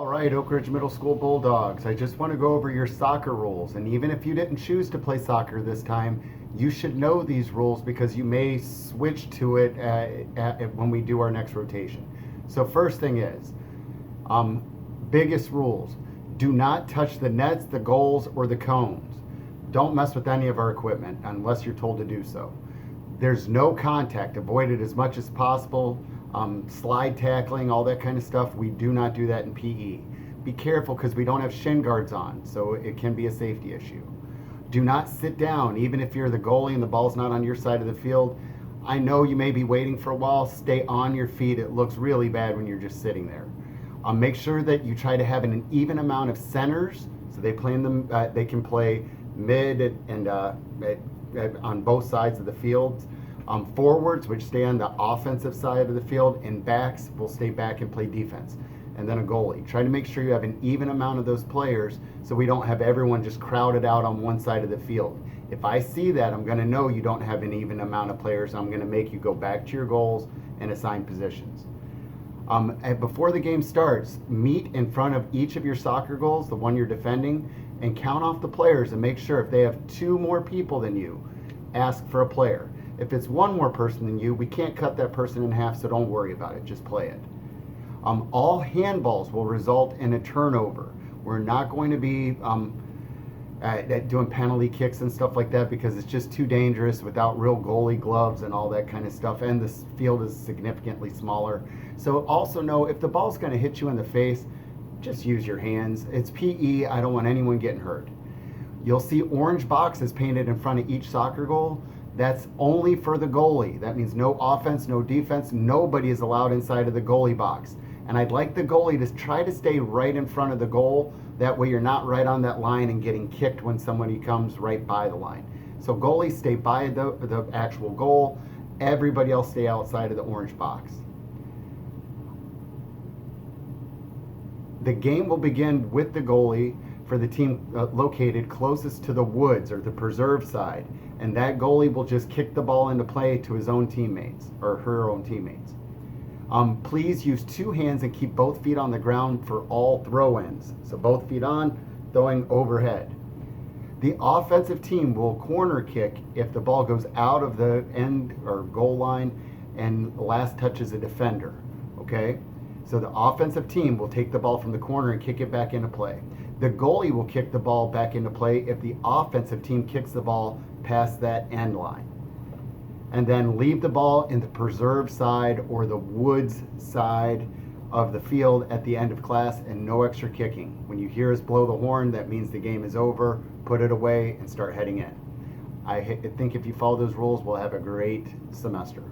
All right, Oak Ridge Middle School Bulldogs, I just want to go over your soccer rules. And even if you didn't choose to play soccer this time, you should know these rules because you may switch to it when we do our next rotation. So first thing is, um, biggest rules. Do not touch the nets, the goals, or the cones. Don't mess with any of our equipment unless you're told to do so. There's no contact. Avoid it as much as possible. Slide tackling, all that kind of stuff. We do not do that in PE. Be careful because we don't have shin guards on, so it can be a safety issue. Do not sit down, even if you're the goalie and the ball's not on your side of the field. I know you may be waiting for a while. Stay on your feet. It looks really bad when you're just sitting there. Make sure that you try to have an even amount of centers, so they play in them. They can play mid and on both sides of the field. Forwards, which stay on the offensive side of the field, and backs will stay back and play defense. And then a goalie. Try to make sure you have an even amount of those players so we don't have everyone just crowded out on one side of the field. If I see that, I'm going to know you don't have an even amount of players. I'm going to make you go back to your goals and assign positions. And before the game starts, meet in front of each of your soccer goals, the one you're defending, and count off the players and make sure if they have two more people than you, ask for a player. If it's one more person than you, we can't cut that person in half, so don't worry about it. Just play it. All handballs will result in a turnover. We're not going to be doing penalty kicks and stuff like that because it's just too dangerous without real goalie gloves and all that kind of stuff. And this field is significantly smaller. So also know if the ball's going to hit you in the face, just use your hands. It's PE. I don't want anyone getting hurt. You'll see orange boxes painted in front of each soccer goal. That's only for the goalie. That means no offense, no defense. Nobody is allowed inside of the goalie box. And I'd like the goalie to try to stay right in front of the goal. That way you're not right on that line and getting kicked when somebody comes right by the line. So goalies stay by the actual goal. Everybody else stay outside of the orange box. The game will begin with the goalie for the team located closest to the woods or the preserve side. And that goalie will just kick the ball into play to his own teammates or her own teammates. Please use two hands and keep both feet on the ground for all throw-ins. So both feet on, throwing overhead. The offensive team will corner kick if the ball goes out of the end or goal line and last touches a defender. Okay? So the offensive team will take the ball from the corner and kick it back into play. The goalie will kick the ball back into play if the offensive team kicks the ball past that end line. And then leave the ball in the preserve side or the woods side of the field at the end of class and no extra kicking. When you hear us blow the horn, that means the game is over. Put it away and start heading in. I think if you follow those rules, we'll have a great semester.